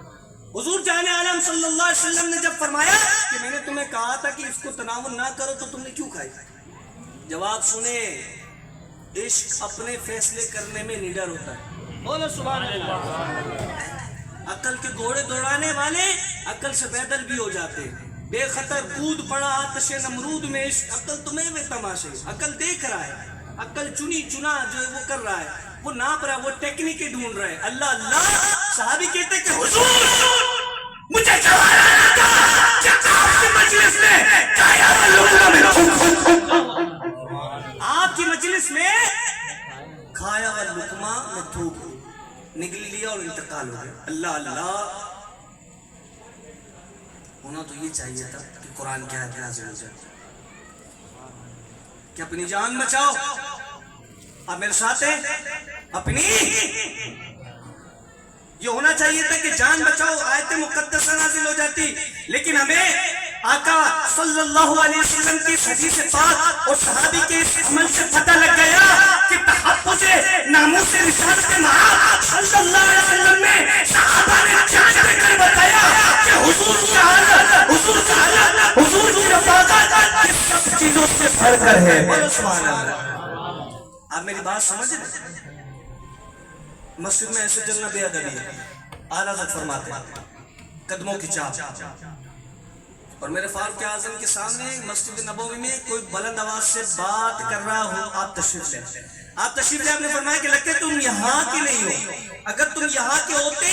حضور جان عالم صلی اللہ علیہ وسلم نے جب فرمایا کہ میں نے تمہیں کہا تھا کہ اس کو تناول نہ کرو, تو تم نے کیوں کھائی؟ جواب سنیں, عشق اپنے فیصلے کرنے میں نڈر ہوتا ہے. بولو سبحان اللہ. عقل کے گھوڑے دوڑانے والے عقل سے پیدل بھی ہو جاتے ہیں. بے خطر کود پڑا آتش نمرود میں عشق, عقل تمہیں میں تماشے, عقل دیکھ رہا ہے, عقل چنی چنا جو ہے وہ کر رہا ہے, وہ ناپ رہا ہے, وہ ٹیکنیکیں ڈھونڈ رہے ہیں. اللہ اللہ. صحابی کہتے کہ حضور مجھے جواب آنا تھا کہ آپ کی مجلس میں آپ کی مجلس میں کھایا ہوا لقمہ میں تھوک نگل لیا اور انتقال ہو گیا. اللہ اللہ. ہونا تو یہ چاہیے تھا کہ قرآن کیا ہے نازل ہو جائے کہ اپنی جان بچاؤ. آپ میرے ساتھ ہیں؟ اپنی یہ ہونا چاہیے تھا کہ جان بچاؤ, آیت مقدسہ نازل ہو جاتی. لیکن ہمیں آقا صلی اللہ علیہ وسلم کی حدیث پاک اور صحابی کے اس عمل سے پتہ لگ گیا کہ تحفظ ناموس رسالت مآب صلی اللہ علیہ وسلم میں صحابہ نے جان دے کر بتایا کہ حضور کی حالت, حضور کی حالت, حضور کی رفاقت بڑھ کر ہے. بولو سبحان اللہ. آپ میری بات سمجھ رہے ہیں؟ مسجد میں ایسے چلنا بے ادبی ہے. اعلیٰ حضرت فرماتے ہیں قدموں کی چاپ. اور میرے فاروق اعظم کے سامنے مسجد نبوی میں کوئی بلند آواز سے بات کر رہا ہو، آپ تشریف لیں. آپ تشریف لیں. آپ نے فرمایا کہ لگتے تم یہاں کے نہیں ہو. اگر تم یہاں کے ہوتے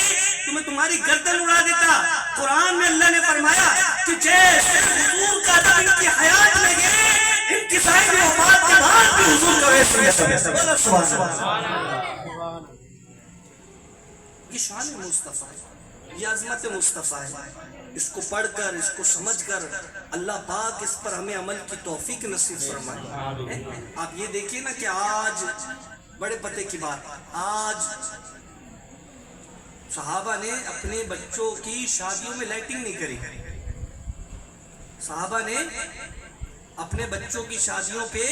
تو میں تمہاری گردن اڑا دیتا. قرآن میں اللہ نے فرمایا کہ جیسے حضور کا دم ان کی حیات میں گئے، ان کی صاحب وفات کے بعد بھی حضور کا ویسے سبحان اللہ. یہ شان مصطفیٰ ہے، یہ عظمت مصطفیٰ ہے. اس کو پڑھ کر، اس کو سمجھ کر اللہ پاک اس پر ہمیں عمل کی توفیق نصیب فرمائے. آپ یہ دیکھیے نا کہ آج بڑے پتے کی بات، آج صحابہ نے اپنے بچوں کی شادیوں میں لائٹنگ نہیں کری. صحابہ نے اپنے بچوں کی شادیوں پہ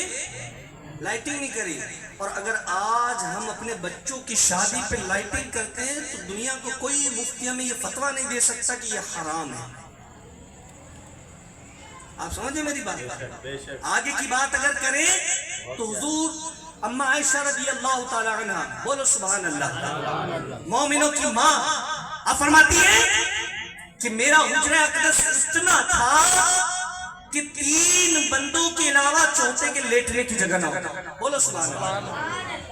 لائٹنگ نہیں کری. اور اگر آج ہم اپنے بچوں کی شادی پہ لائٹنگ کرتے ہیں تو دنیا کو کوئی مفتی ہمیں یہ فتویٰ نہیں دے سکتا کہ یہ حرام ہے. آپ سمجھیں میری بات؟ آگے کی بات اگر کریں تو حضور اما عائشہ رضی اللہ تعالی عنہ، بولو سبحان اللہ، مومنوں کی ماں، آپ فرماتی ہیں کہ میرا حجرہ اقدس اتنا تھا کہ 3 بندوں کے علاوہ چوتھے کے لیٹنے کی جگہ نہ ہوتا. بولو سبحان اللہ.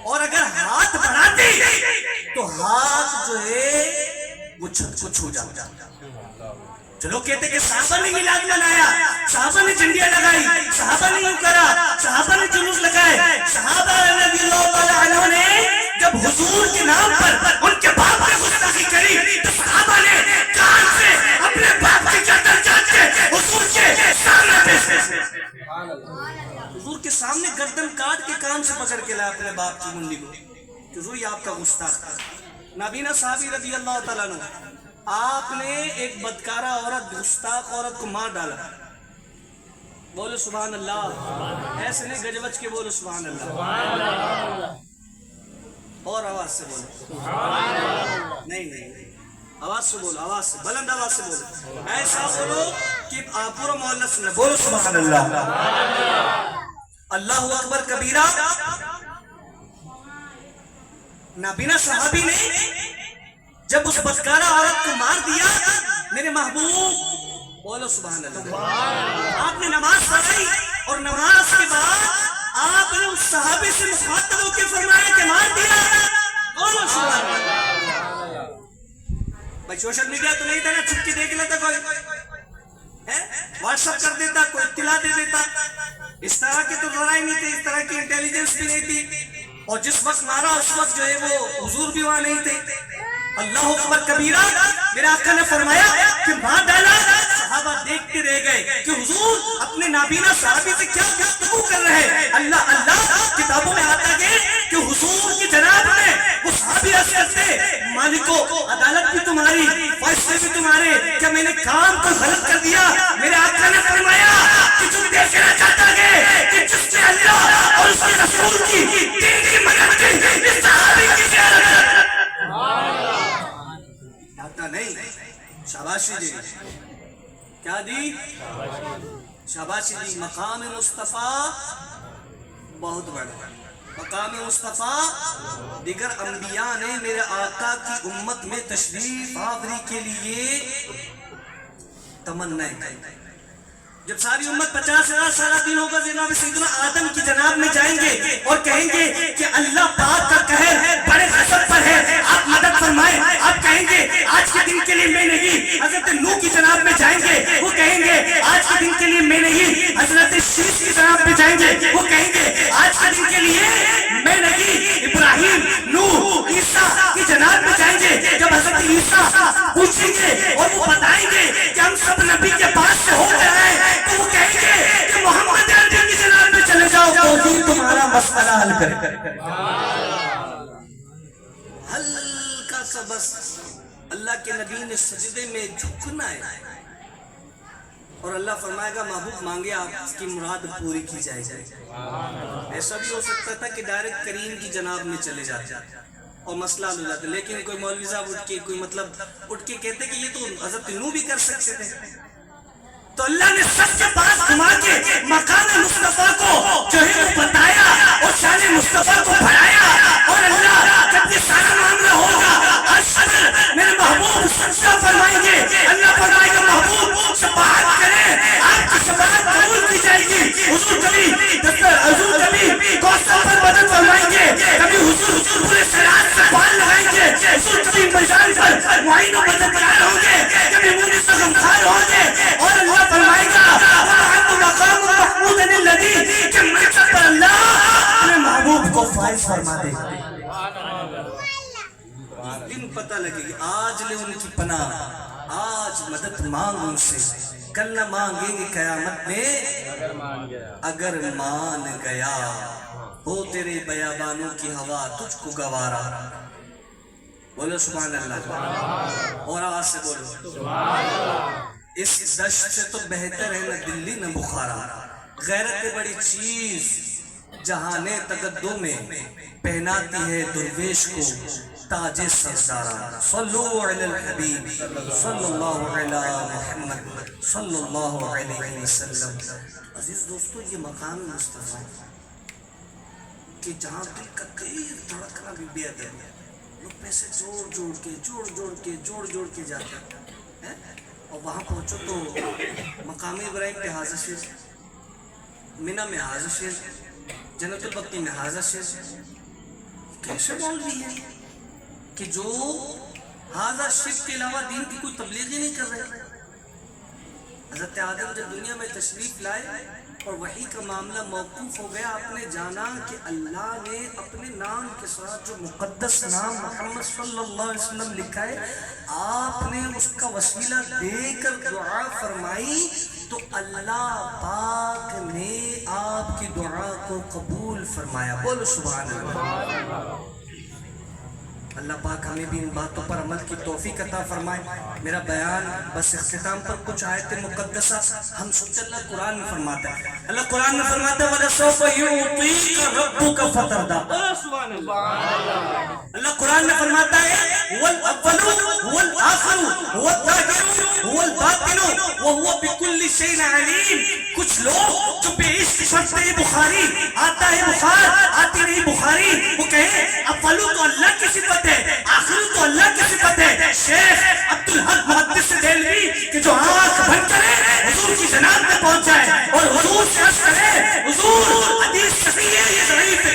اور اگر ہاتھ بڑھاتے تو ہاتھ جو ہے وہ چھت کو چھو جاتا. چلو کہتے کہ صحابہ نے میلاد منایا، صحابہ نے جھنڈیاں لگائی، صحابہ نے یوں کرا، صحابہ نے جلوس لگائے. صحابہ رضی اللہ تعالی عنہ نے جب حضور کے نام پر ان کے باپ نے گستاخی کری تو صحابہ نے کان سے اپنے باپ کی گردن کاٹ کے حضور کے سامنے پیش، حضور کے سامنے گردن کاٹ کے کان سے پکڑ کے لایا اپنے باپ کی منڈی کو. حضور یہ آپ کا گستاخ تھا. نابینا صحابی رضی اللہ تعالیٰ عنہ، آپ نے ایک بدکارہ عورت، گستاخ عورت کو مار ڈالا. بولو سبحان اللہ. ایسے نہیں گجوچ کے بولو سبحان اللہ. اور آواز سے بولو. نہیں، آواز سے بولو، آواز سے، بلند آواز سے بولو. ایسا بولو کہ پورا محلہ سنے. بولو سبحان اللہ. اللہ اکبر کبیرہ. نابینا صحابی نے جب اس بدکارہ عورت کو مار دیا، میرے محبوب، بولو سبحان اللہ، آپ نے نماز پڑھی اور نماز کے بعد آپ نے اس صحابی سے مخاطب ہو کے فرمایا کہ مار دیا. بولو سبحان اللہ. بھائی سوشل میڈیا تو نہیں تھا نا، چھپ کے دیکھ لیتا کوئی، واٹس ایپ کر دیتا، کوئی اطلاع دے دیتا. اس طرح کی تو لڑائی نہیں تھی، اس طرح کی انٹیلیجنس بھی نہیں تھی. اور جس وقت مارا اس وقت جو ہے وہ حضور بھی وہاں نہیں تھے. اللہ اکبر کبیرہ. میرے آقا نے فرمایا کہ مار ڈالا. صحابہ دیکھتے رہ گئے کہ حضور اپنے نابینا صحابی سے کیا گفتگو کر رہے ہیں. اللہ اللہ کتابوں میں آتا ہے کہ حضور کی جناب میں وہ صحابی عرض کرتے، مالکو عدالت بھی تمہاری، فیصلے بھی تمہارے، کیا میں نے کام کو غلط کر دیا؟ میرے آقا نے فرمایا کہ تم دیکھنا چاہتا ہے کہ جس نے اللہ اور اس کے رسول کی دین کی مدد کی، اس صحابی کی زیارت نہیں. شاباشی دی. کیا دی؟ شاباشی دی. مقام مصطفیٰ بہت بڑا. مقام مصطفیٰ دیگر انبیاء نے میرے آقا کی امت میں تشریف آوری کے لیے تمنا کی. جب ساری امت 50,000 سالہ دن ہوگا جناب سیدنا آدم کی جناب میں جائیں گے اور کہیں گے کہ اللہ پاک کا قہر بڑے غضب پر ہے، آپ مدد فرمائیں. آپ کہیں گے آج کے دن کے لیے میں نہیں. حضرت نوح کی جناب میں جائیں گے، وہ کہیں گے آج کے دن کے لیے میں نہیں. حضرت شیش کی جناب میں جائیں گے، وہ کہیں گے آج کے دن کے لیے میں نہیں. ابراہیم، نوح، عیسیٰ کی جناب میں جائیں گے. جب حضرت عیسیٰ پوچھیں گے اور وہ بتائیں گے کہ ہم سب نبی کے پاس سے ہو کر آئے، تو وہ کہیں گے کہ محمد عربی کی جناب میں چلے جاؤ، توحید تمہارا مسئلہ حل کرے. ہلکا سا بس اللہ کے نبی نے سجدے میں جھکنا ہے اور اللہ فرمائے گا محبوب مانگے آپ اس کی مراد پوری کی جائے. ایسا بھی ہو سکتا تھا کہ ڈائریکٹ کریم کی جناب میں چلے جاتے اور مسئلہ حل ہو جاتا. لیکن کوئی مولوی صاحب اٹھ کے کوئی مطلب اٹھ کے کہتے کہ یہ تو حضرت نوح بھی کر سکتے تھے. تو اللہ نے سب کے پاس گھما کے مقام مصطفیٰ کو جو ہے وہ بتایا اور شان مصطفیٰ کو بڑھایا. اور اللہ جب یہ سارا معاملہ ہوگا میرے محبوب سجدہ فرمائیں گے. اللہ فرمائے گا محبوب شفاعت کریں, آپ کی شفاعت قبول کی جائے گی. حضور کبھی کوثر پر مدد فرمائیں گے, کبھی حضور پورے صراط سے پال لگائیں گے, حضور کبھی میدان پر معین و مددگار ہوں گے, کبھی مونس و غمخوار ہوں گے. اور اللہ فرمائے گا مقام محمود الذی کہ منصب پر اللہ اپنے محبوب کو فائز فرما دے. دن پتہ لگے گی آج لے ان کی پناہ, آج مدد مانگ ان سے, کل نہ مانگیں گے قیامت میں اگر مان گیا. ہو تیرے بیابانوں کی ہوا تجھ کو گوارا. بولو سبحان اللہ, اور آواز سے بولو سبحان اللہ. اس دشت سے تو بہتر ہے نہ دلی نہ بخارا. غیرت بڑی چیز جہانے تقدو میں پہناتی ہے درویش کو تاج سردارا. صلو علی الحبیب صلی اللہ علی محمد صلی اللہ علیہ وسلم. عزیز دوستو, یہ مقام مصطفیٰ کہ جہاں دل کا قریب دھڑکنا بھی بے ادب ہے. لوگ پیسے جوڑ کے جاتے ہیں, اور وہاں پہنچو تو مقام ابراہیم پہ حاضر شیر, منہ میں حاضر شیر, جنت البقیع میں حاضر شیر. کیسے بول رہی ہے کہ جو حاضر شیر کے علاوہ دین کی کوئی تبلیغ ہی نہیں کر رہے. حضرت آدم جب دنیا میں تشریف لائے اور وحی کا معاملہ موقوف ہو گیا, آپ نے جانا کہ اللہ نے اپنے نام کے ساتھ جو مقدس نام محمد صلی اللہ علیہ وسلم لکھا ہے, آپ نے اس کا وسیلہ دے کر دعا فرمائی تو اللہ پاک نے آپ کی دعا کو قبول فرمایا. بولو سبحان اللہ. اللہ پاک ہمیں بھی ان باتوں پر عمل کی توفیق عطا فرمائے. میرا بیان بس اختتام پر کچھ آیت مقدسہ ہم سنتے. اللہ قرآن میں فرماتا ہے, اللہ قرآن میں فرماتا ہے وَلَسَوْفَ يُعْطِيكَ رَبُّكَ فَتَرْضَىٰ. اللہ قرآن میں فرماتا ہے وَالْأَوَّلُ وَالْآخِرُ وَالظَّاهِرُ وَالْبَاطِنُ وَهُوَ بِكُلِّ شَيْءٍ عَلِيمٌ. کچھ لوگ جو بے عشق پڑھتے ہیں بخاری, آتا ہے بخار آتی نہیں بخاری, وہ کہیں اولو تو اللہ کی صفت ہے, آخر تو اللہ کی صفت ہے. شیخ عبدالحق محدث دہلوی کہ جو آنکھ بند کرے حضور کی جناب میں پہنچ جائے اور حضور سے عرض کرے حضور حدیث صحیح ہے یہ ضعیف ہے.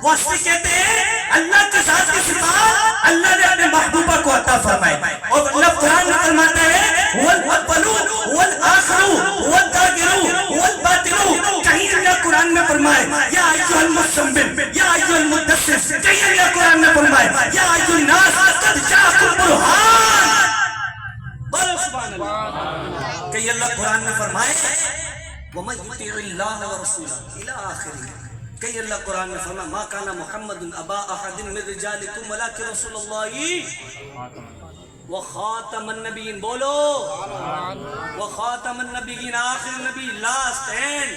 وہ اصلی کہتے ہیں اللہ کے ذات کی صفات اللہ نے اپنے محبوبہ کو عطا فرمائے. اور اللہ قرآن میں فرماتا ہے وَالْأَوَّلُ وَالْآخِرُ وَالظَّاهِرُ وَالْبَاطِنُ. کہیں اللہ قرآن میں فرمائے یا ایھا المزمل یا ایھا المدثر, کہیں اللہ قرآن میں فرمائے یا ایھا الناس قد جاءکم برہان. بولو سبحان اللہ. کہیں اللہ قرآن میں فرمائے وَمَن يُطِعِ اللَّهَ وَرَسُولَهُ إِلَىٰ آخِرِهِ. کہیں اللہ قرآن میں فرمائے ما کان محمد ابا احد من رجالکم ولکن رسول اللہ وخاتم النبیین. بولو وخاتم النبیین, آخر نبی, لاسٹ اینڈ.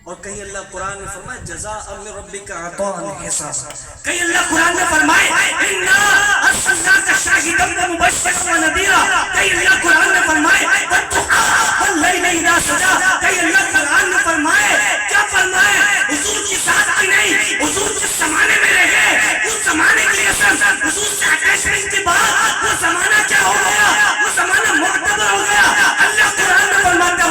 اور کہیں اللہ قرآن میں فرمائے جزاء من ربک عطاء حسابا. کہیں اللہ قرآن میں فرمائے انا ارسلناک شاہدا ومبشرا ونذیرا. کہیں اللہ قرآن میں فرمائے والضحیٰ واللیل اذا سجا. کہیں اللہ قرآن میں فرمائے کیا فرمائے حضور کی ذات کی نہیں, حضور جس زمانے میں رہے اس زمانے کی اثر, حضور سے اٹیچمنٹ کے بعد وہ زمانہ کیا ہو گیا, وہ زمانہ معتبر ہو گیا. اللہ قرآن میں فرماتا ہے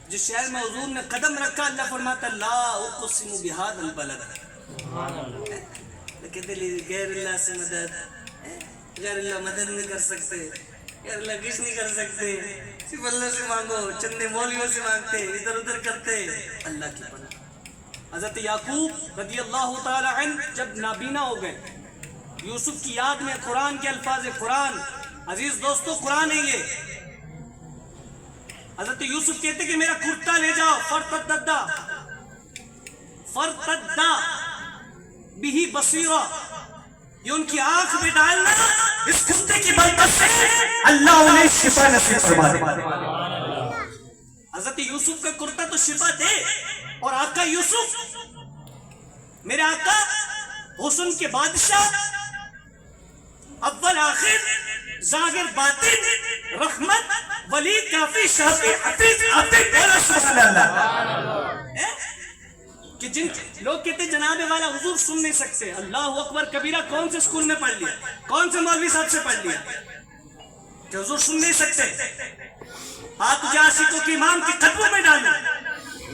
جس شہر میں حضور نے قدم رکھا اللہ فرماتا ہے لا اقسم بهذا البلد. کہتے غیر اللہ سے مدد, غیر اللہ مدد نہیں کر سکتے, غیر اللہ کچھ نہیں کر سکتے, صرف اللہ سے مانگو. چندے مولویوں سے مانگتے, ادھر ادھر کرتے. اللہ کی پناہ. حضرت یعقوب رضی اللہ تعالی عنہ جب نابینا ہو گئے, یوسف کی یاد میں قرآن کے الفاظ قرآن. عزیز دوستو قرآن ہے یہ. حضرت یوسف کہتے کہ میرا کرتا لے جاؤ, فرتدا بھی بصیرہ, یہ ان کی آنکھ میں ڈالنا, اس کرتے کی برکت سے اللہ انہیں شفا نصیب فرما دے. حضرت یوسف کا کرتا تو شفا دے, اور آقا یوسف میرے آقا حسن کے بادشاہ اول آخر ظاہر باطن رحمت ولی کافی شافی حفیظ عاطف بولو سبحان اللہ کہ جن لوگ کہتے ہیں جناب والا حضور سن نہیں سکتے، اللہ اکبر کبیرہ کون سے اسکول میں پڑھ لیا، کون سے مولوی صاحب سے پڑھ لیا کہ حضور سن نہیں سکتے؟ آپ تجھے عاشقوں کی امام کے قدموں میں ڈالیں،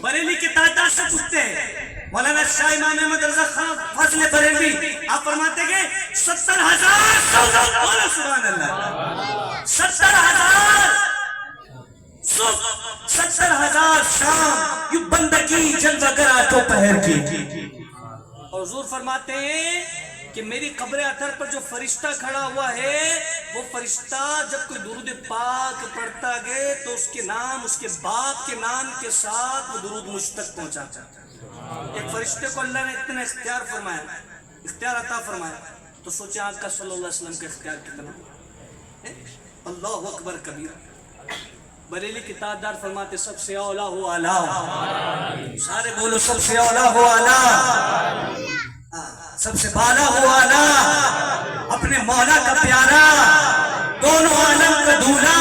بریلی کے تاجدار سے پوچھتے ہیں مولانا شاہ امام احمد رضا خان فضل بریلوی، آپ فرماتے گے 70,000 بولو سبحان اللہ 70,000 صبح 70,000 شام یوں بندگی جلوہ گر آٹھوں پہر کی، اور حضور فرماتے ہیں کہ میری قبر اطہر پر جو فرشتہ کھڑا ہوا ہے وہ فرشتہ جب کوئی درود پاک پڑھتا گئے تو اس کے نام اس کے باپ کے نام کے ساتھ وہ درود مجھ تک پہنچاتا۔ ایک فرشتے کو اللہ نے اتنا اختیار فرمایا، اختیار عطا فرمایا، تو سوچیں آقا صلی اللہ علیہ وسلم کا اختیار کتنا۔ اللہ اکبر کبیرہ۔ بریلی کی تاجدار فرماتے سب سے اولا ہو اعلیٰ، سارے بولو سب سے اولا ہو اعلیٰ، سب سے بالا ہو اعلیٰ، اپنے مولا کا پیارا، دونوں عالم کا دولہ،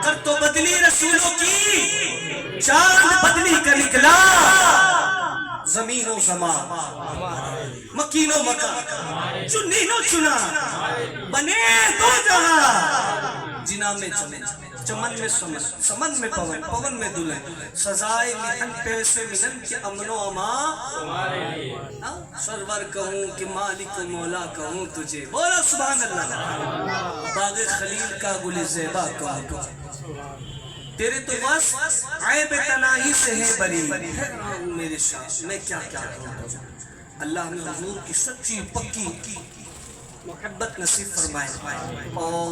کر تو بدلی رسولوں کی چاند بدلی کا نکلا، زمین و زمان مکین و مکان چنین و چنا بنے دو جہاں، جنا میں چمن چمن میں سمن سمن میں پون پون میں دلہن، سزائے مہن پیسے ملن کے امن و امان سرور کہوں کہ مالک و مولا کہوں تجھے، بولا سبحان اللہ، باغ خلیل کا گل زیبا کہوں تجھے، تیرے تو بس عیب تناہی سے ہے بری، میرے شاہ میں کیا کیا کہوں تجھے۔ اللہ نے حضور کی سچی پکی محبت نصیب فرمائے اور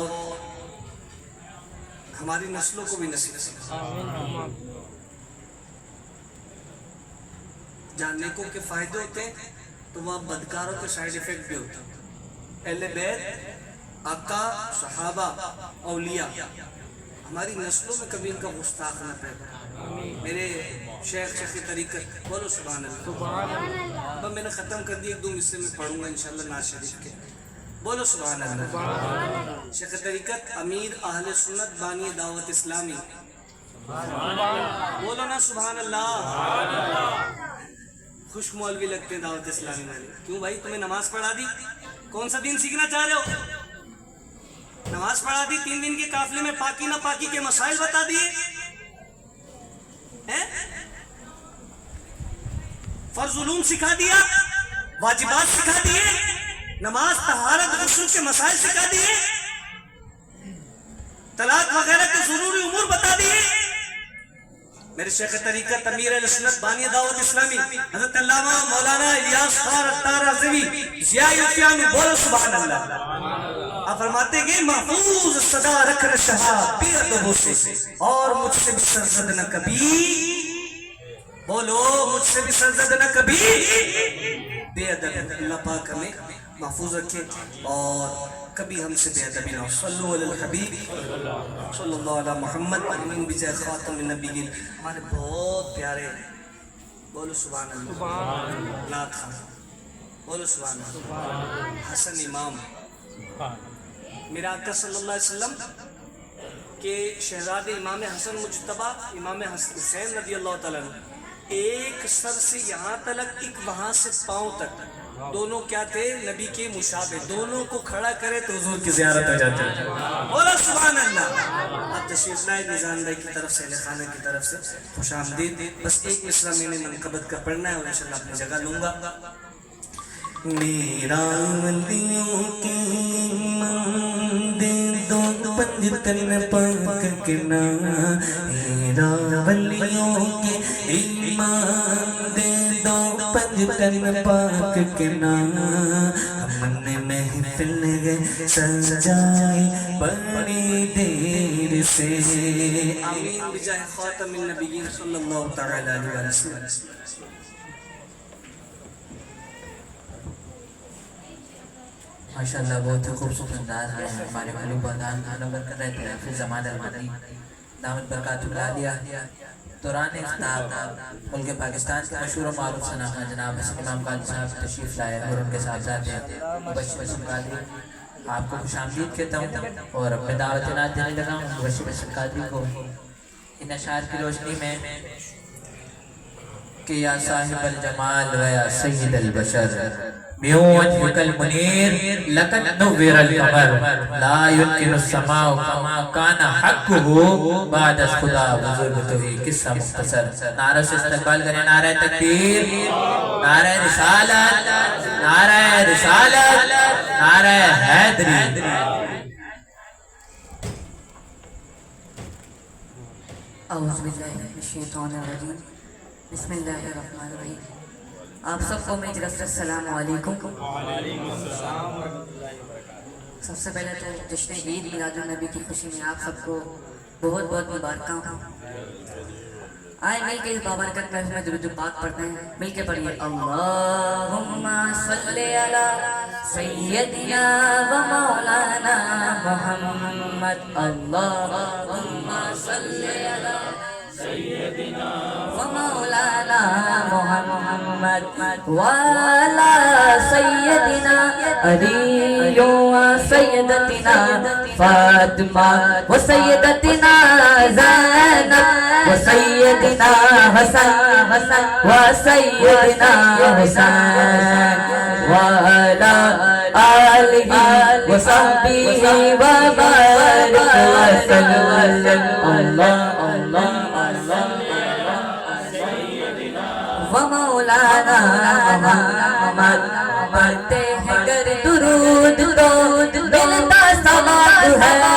ہماری نسلوں کو بھی نصیب فرمائے۔ جہاں نیکوں کے فائدے ہوتے ہیں تو وہاں بدکاروں کے سائیڈ ایفیکٹ بھی ہوتے ہیں۔ اہل بیت، آقا، صحابہ، اولیاء، ہماری نسلوں میں کبھی ان کا گستاخ نہ پیدا۔ میرے شیخ طریقت بولو سبحان اللہ۔ اب میں نے ختم کر دی، ایک دو حصے میں پڑھوں گا انشاءاللہ نعت شریف کے، بولو سبحان اللہ۔ شیخ طریقت امیر اہل سنت بانی دعوت اسلامی، بولو نا سبحان اللہ۔ خوش مولوی لگتے ہیں دعوت اسلامی والے، کیوں بھائی تمہیں نماز پڑھا دی؟ کون سا دین سیکھنا چاہ رہے ہو؟ نماز پڑھا دی، 3 دن کے قافلے میں پاکی نہ پاکی کے مسائل بتا دیے، فرض علوم سکھا دیا، واجبات سکھا دیے، نماز طہارت غسل کے مسائل سکھا دیے، طلاق وغیرہ کے ضروری امور بتا دیے۔ میرے شیخ طریقت امیر اہل سنت بانی دعوت اسلامی حضرت علامہ مولانا الیاس خان عطار رضوی ضیاء الفیان، بولو سبحان اللہ۔ آپ فرماتے گے محفوظ صدا رکھ رشہا بے ادبوں سے، اور مجھ سے بھی سرزد نہ کبھی، بولو مجھ سے بھی سرزد نہ کبھی بے ادب۔ اللہ پاک ہمیں محفوظ رکھے اور کبھی ہم سے بے ادبی نہ ہو۔ صلو علی الحبیب صلی اللہ علی محمد امین بجائے خاتم النبیین۔ ہمارے بہت پیارے، بولو سبحان اللہ، نعت خان، بولو سبحان اللہ، حسن امام، میرا آقا صلی اللہ علیہ وسلم کے شہزادے امام حسن مجتبی امام حسین رضی اللہ تعالیٰ عنہ، ایک سر سے یہاں تلک، ایک وہاں سے پاؤں تک، دونوں کیا تھے؟ نبی کے مشابہ، دونوں کو کھڑا کرے تو حضور کی زیارت ہو جاتی ہے۔ بولا سبحان اللہ۔ اب تشریف لائے نظام بھائی کی طرف سے، اہل خانہ کی طرف سے خوش آمدید۔ بس ایک مصرع میں نے منقبت کا پڑھنا ہے اور انشاءاللہ اپنی جگہ لوں گا۔ میرا ولیوں کی مندر دو پنجتن پاک کے نام، میرا ولیوں کی ایمان دے دو پنجتن پاک کے نام، ہم نے محفل سجائی بڑی دیر سے، آمین بجاہ خاتم النبیین صلی اللہ تعالی علیہ وسلم۔ ماشاءاللہ بہت ہی خوبصورت انداز ہے ہمارے معلوم بردان نمبر کر رہے تھے حافظ زمان المانی دامت برکات العالیہ دوران اختتام ملک پاکستان کے مشہور و معروف شناخواں جناب حسن امام قادری صاحب تشریف لائے اور ان کے ساتھ ہیں مبشر قادری آپ کو خوش آمدید کہتا ہوں اور اپنے دعوت نات دینے لگا ہوں مبشر بشر قادری کو ان اشعار کی روشنی میں کہ یا صاحب الجمال و یا سید البشر من وجهك المنير لقد نور القمر لا يمكن السماء كما كان حقه بعد از خدا بزرگ تو ہی قصہ مختصر نعرہ سے استقبال کریں نعرہ تکبیر نعرہ رسالت نعرہ رسالت نعرہ حیدری اعوذ باللہ من الشیطان الرجیم بسم اللہ الرحمن الرحیم آپ سب کو میری طرف سے السلام علیکم سب سے پہلے تو جشن عید میلاد النبی کی خوشی میں آپ سب کو بہت بہت مبارکاں آئے مل کے اس بابرکت محفل میں درود پاک پڑھتے ہیں مل کے پڑھیے اللہم صلی علی سیدنا و مولانا محمد اللہم صلی علی سیدنا و مولانا محمد وعلی سیدنا علی و سیدتنا فاطمہ و سیدتنا زینب و سیدنا حسن و سیدنا حسین وعلی آلہ و صحبہ و بارک وسلم اللہ اللہ ومولانا محمد پڑھتے ہیں گر درود تو ملتا ثواب ہے